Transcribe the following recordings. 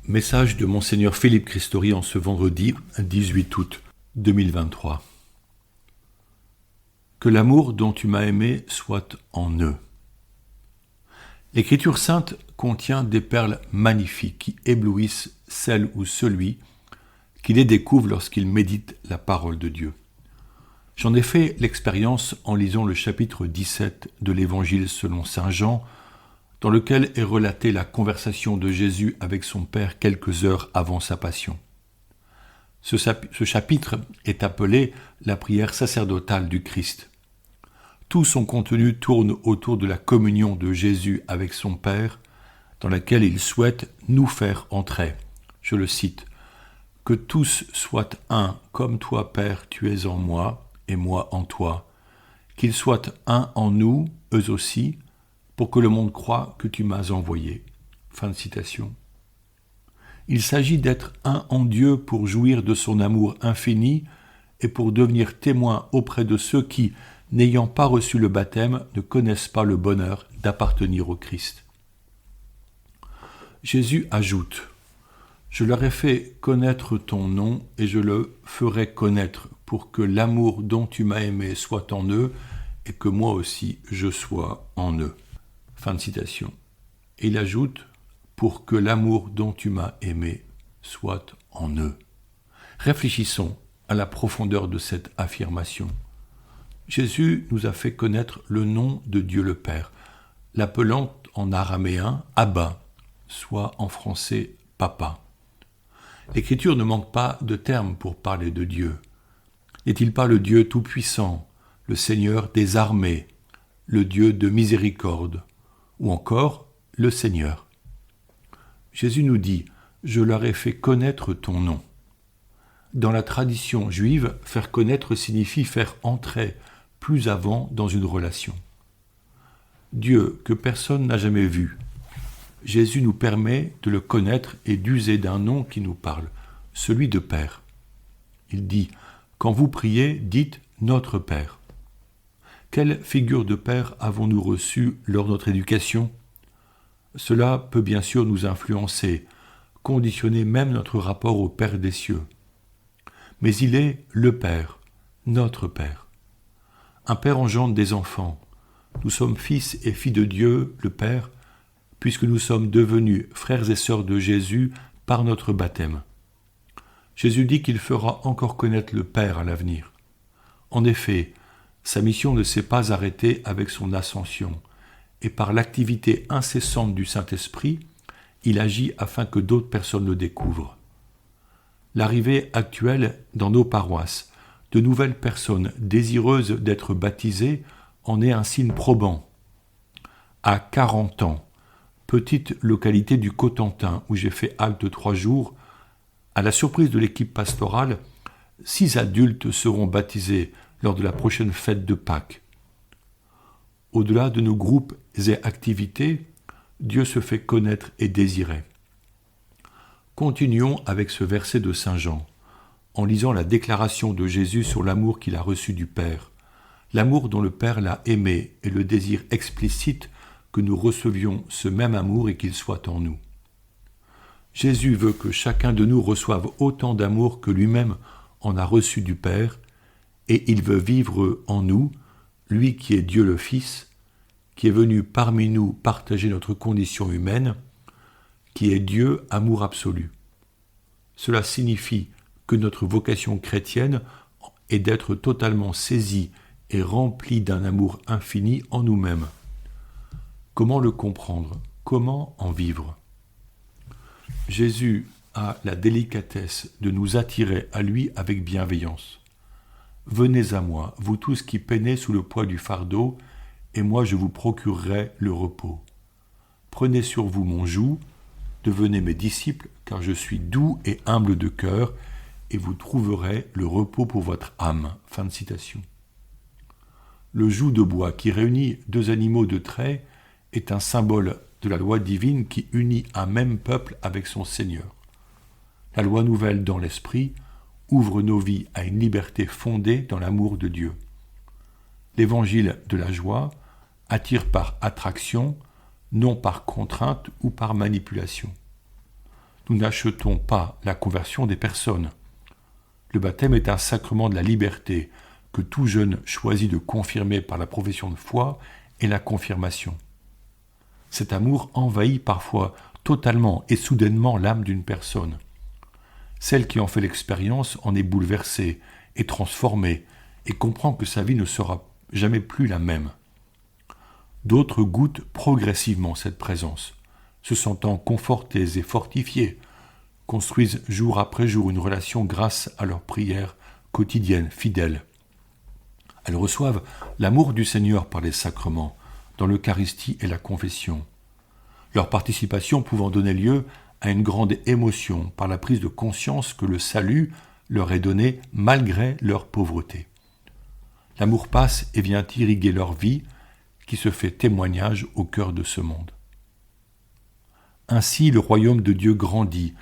Message de Monseigneur Philippe Christori en ce vendredi 18 août 2023. Que l'amour dont tu m'as aimé soit en eux. L'Écriture sainte contient des perles magnifiques qui éblouissent celle ou celui qui les découvre lorsqu'il médite la parole de Dieu. J'en ai fait l'expérience en lisant le chapitre 17 de l'Évangile selon saint Jean, dans lequel est relatée la conversation de Jésus avec son Père quelques heures avant sa passion. Ce chapitre est appelé la prière sacerdotale du Christ. Tout son contenu tourne autour de la communion de Jésus avec son Père, dans laquelle il souhaite nous faire entrer. Je le cite, « Que tous soient un, comme toi, Père, tu es en moi, et moi en toi. Qu'ils soient un en nous, eux aussi, pour que le monde croie que tu m'as envoyé. » Fin de citation. Il s'agit d'être un en Dieu pour jouir de son amour infini et pour devenir témoin auprès de ceux qui, n'ayant pas reçu le baptême, ne connaissent pas le bonheur d'appartenir au Christ. Jésus ajoute « Je leur ai fait connaître ton nom et je le ferai connaître pour que l'amour dont tu m'as aimé soit en eux et que moi aussi je sois en eux. » Fin de citation. Et il ajoute « Pour que l'amour dont tu m'as aimé soit en eux. » Réfléchissons à la profondeur de cette affirmation. Jésus nous a fait connaître le nom de Dieu le Père, l'appelant en araméen « Abba », soit en français « Papa ». L'Écriture ne manque pas de termes pour parler de Dieu. N'est-il pas le Dieu tout-puissant, le Seigneur des armées, le Dieu de miséricorde, ou encore le Seigneur? Jésus nous dit « Je leur ai fait connaître ton nom ». Dans la tradition juive, faire connaître signifie faire entrer plus avant dans une relation. Dieu que personne n'a jamais vu, Jésus nous permet de le connaître et d'user d'un nom qui nous parle, celui de Père. Il dit « Quand vous priez, dites « Notre Père ». Quelle figure de Père avons-nous reçue lors de notre éducation ? Cela peut bien sûr nous influencer, conditionner même notre rapport au Père des cieux. Mais il est le Père, notre Père. Un Père engendre des enfants. Nous sommes fils et filles de Dieu, le Père, puisque nous sommes devenus frères et sœurs de Jésus par notre baptême. Jésus dit qu'il fera encore connaître le Père à l'avenir. En effet, sa mission ne s'est pas arrêtée avec son ascension, et par l'activité incessante du Saint-Esprit, il agit afin que d'autres personnes le découvrent. L'arrivée actuelle dans nos paroisses de nouvelles personnes désireuses d'être baptisées en est un signe probant. À 40 ans, petite localité du Cotentin où j'ai fait halte 3 jours, à la surprise de l'équipe pastorale, 6 adultes seront baptisés lors de la prochaine fête de Pâques. Au-delà de nos groupes et activités, Dieu se fait connaître et désirer. Continuons avec ce verset de saint Jean, en lisant la déclaration de Jésus sur l'amour qu'il a reçu du Père, l'amour dont le Père l'a aimé et le désir explicite que nous recevions ce même amour et qu'il soit en nous. Jésus veut que chacun de nous reçoive autant d'amour que lui-même en a reçu du Père, et il veut vivre en nous, lui qui est Dieu le Fils, qui est venu parmi nous partager notre condition humaine, qui est Dieu amour absolu. Cela signifie que notre vocation chrétienne est d'être totalement saisie et remplie d'un amour infini en nous-mêmes. Comment le comprendre? Comment en vivre? Jésus a la délicatesse de nous attirer à lui avec bienveillance. « Venez à moi, vous tous qui peinez sous le poids du fardeau, et moi je vous procurerai le repos. Prenez sur vous mon joug, devenez mes disciples, car je suis doux et humble de cœur, et vous trouverez le repos pour votre âme. » Fin de citation. Le joug de bois qui réunit 2 animaux de trait est un symbole de la loi divine qui unit un même peuple avec son Seigneur. La loi nouvelle dans l'esprit ouvre nos vies à une liberté fondée dans l'amour de Dieu. L'évangile de la joie attire par attraction, non par contrainte ou par manipulation. Nous n'achetons pas la conversion des personnes. Le baptême est un sacrement de la liberté que tout jeune choisit de confirmer par la profession de foi et la confirmation. Cet amour envahit parfois totalement et soudainement l'âme d'une personne. Celle qui en fait l'expérience en est bouleversée et transformée et comprend que sa vie ne sera jamais plus la même. D'autres goûtent progressivement cette présence, se sentant confortés et fortifiés, construisent jour après jour une relation grâce à leurs prières quotidiennes, fidèles. Elles reçoivent l'amour du Seigneur par les sacrements, dans l'Eucharistie et la confession. Leur participation pouvant donner lieu à une grande émotion par la prise de conscience que le salut leur est donné malgré leur pauvreté. L'amour passe et vient irriguer leur vie, qui se fait témoignage au cœur de ce monde. Ainsi, le royaume de Dieu grandit,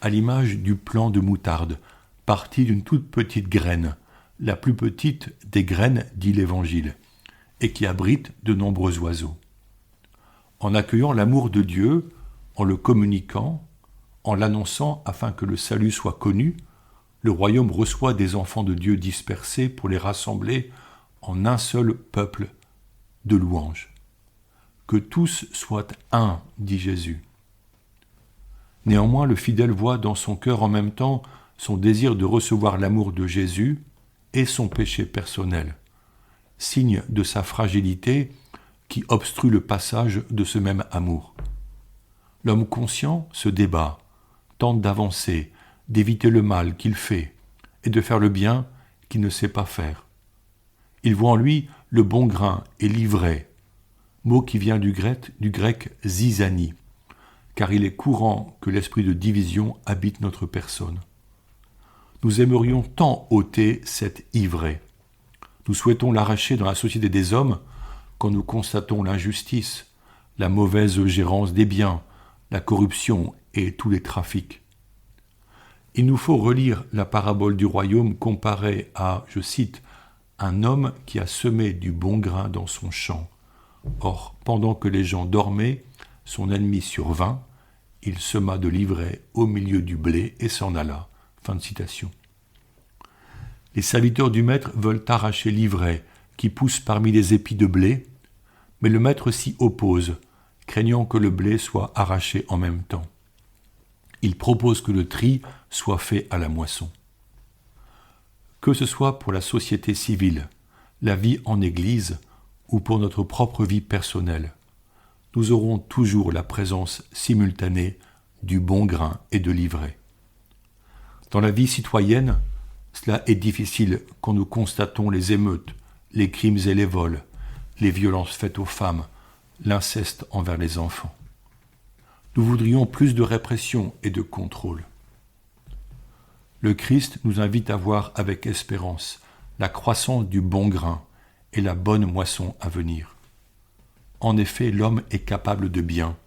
à l'image du plant de moutarde, parti d'une toute petite graine, la plus petite des graines, dit l'Évangile, et qui abrite de nombreux oiseaux. En accueillant l'amour de Dieu, en le communiquant, en l'annonçant afin que le salut soit connu, le royaume reçoit des enfants de Dieu dispersés pour les rassembler en un seul peuple de louanges. Que tous soient un, dit Jésus. Néanmoins, le fidèle voit dans son cœur en même temps son désir de recevoir l'amour de Jésus et son péché personnel, signe de sa fragilité qui obstrue le passage de ce même amour. L'homme conscient se débat, tente d'avancer, d'éviter le mal qu'il fait et de faire le bien qu'il ne sait pas faire. Il voit en lui le bon grain et l'ivraie, mot qui vient du grec zizanie, car il est courant que l'esprit de division habite notre personne. Nous aimerions tant ôter cette ivraie. Nous souhaitons l'arracher dans la société des hommes quand nous constatons l'injustice, la mauvaise gérance des biens, la corruption et tous les trafics. Il nous faut relire la parabole du royaume comparée à, je cite, un homme qui a semé du bon grain dans son champ. Or, pendant que les gens dormaient, son ennemi survint, il sema de l'ivraie au milieu du blé et s'en alla. Fin de citation. Les serviteurs du maître veulent arracher l'ivraie qui pousse parmi les épis de blé, mais le maître s'y oppose, craignant que le blé soit arraché en même temps. Il propose que le tri soit fait à la moisson. Que ce soit pour la société civile, la vie en Église ou pour notre propre vie personnelle, nous aurons toujours la présence simultanée du bon grain et de l'ivraie. Dans la vie citoyenne, cela est difficile quand nous constatons les émeutes, les crimes et les vols, les violences faites aux femmes, l'inceste envers les enfants. Nous voudrions plus de répression et de contrôle. Le Christ nous invite à voir avec espérance la croissance du bon grain et la bonne moisson à venir. En effet, l'homme est capable de bien.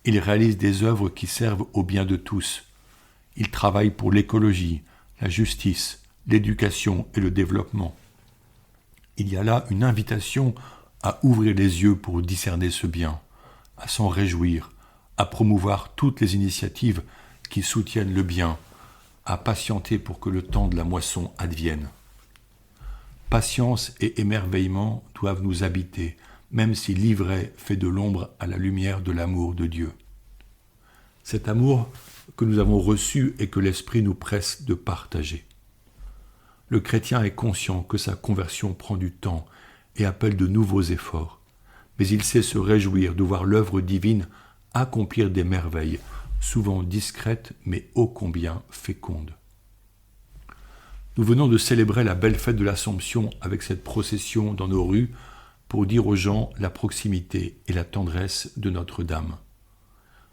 Il réalise des œuvres qui servent au bien de tous. Il travaille pour l'écologie, la justice, l'éducation et le développement. Il y a là une invitation à ouvrir les yeux pour discerner ce bien, à s'en réjouir, à promouvoir toutes les initiatives qui soutiennent le bien, à patienter pour que le temps de la moisson advienne. Patience et émerveillement doivent nous habiter, même si l'ivraie fait de l'ombre à la lumière de l'amour de Dieu. Cet amour que nous avons reçu et que l'Esprit nous presse de partager. Le chrétien est conscient que sa conversion prend du temps et appelle de nouveaux efforts, mais il sait se réjouir de voir l'œuvre divine accomplir des merveilles, souvent discrètes mais ô combien fécondes. Nous venons de célébrer la belle fête de l'Assomption avec cette procession dans nos rues pour dire aux gens la proximité et la tendresse de Notre-Dame.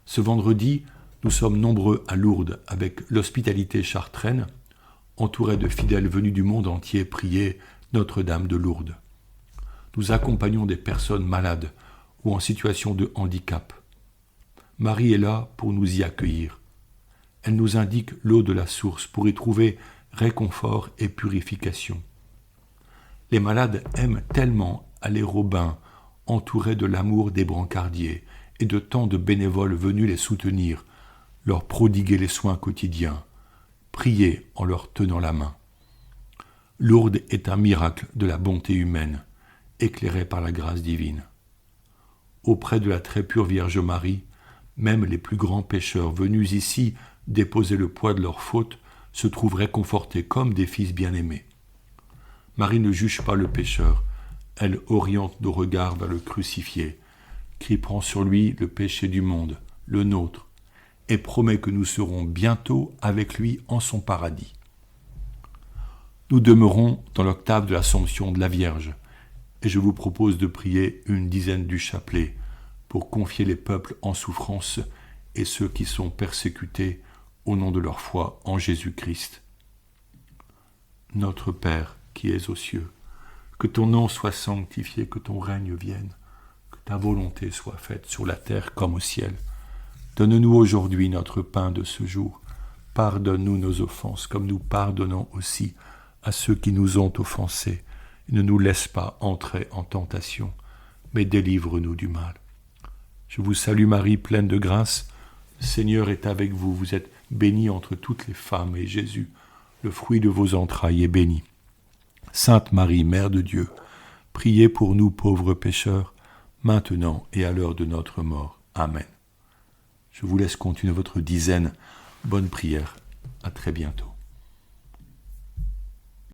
Ce vendredi, nous sommes nombreux à Lourdes avec l'hospitalité chartraine, entourés de fidèles venus du monde entier prier Notre-Dame de Lourdes. Nous accompagnons des personnes malades ou en situation de handicap. Marie est là pour nous y accueillir. Elle nous indique l'eau de la source pour y trouver réconfort et purification. Les malades aiment tellement aller au bain, entourés de l'amour des brancardiers et de tant de bénévoles venus les soutenir, leur prodiguer les soins quotidiens, prier en leur tenant la main. Lourdes est un miracle de la bonté humaine, éclairé par la grâce divine. Auprès de la très pure Vierge Marie, même les plus grands pécheurs venus ici déposer le poids de leurs fautes se trouvent réconfortés comme des fils bien-aimés. Marie ne juge pas le pécheur, elle oriente nos regards vers le crucifié, qui prend sur lui le péché du monde, le nôtre, et promet que nous serons bientôt avec lui en son paradis. Nous demeurons dans l'octave de l'Assomption de la Vierge, et je vous propose de prier une dizaine du chapelet pour confier les peuples en souffrance et ceux qui sont persécutés au nom de leur foi en Jésus-Christ. Notre Père qui es aux cieux, que ton nom soit sanctifié, que ton règne vienne, que ta volonté soit faite sur la terre comme au ciel. Donne-nous aujourd'hui notre pain de ce jour. Pardonne-nous nos offenses, comme nous pardonnons aussi à ceux qui nous ont offensés. Et ne nous laisse pas entrer en tentation, mais délivre-nous du mal. Je vous salue Marie, pleine de grâce. Le Seigneur est avec vous. Vous êtes bénie entre toutes les femmes, et Jésus, le fruit de vos entrailles, est béni. Sainte Marie, Mère de Dieu, priez pour nous pauvres pécheurs, maintenant et à l'heure de notre mort. Amen. Je vous laisse continuer votre dizaine. Bonne prière. À très bientôt.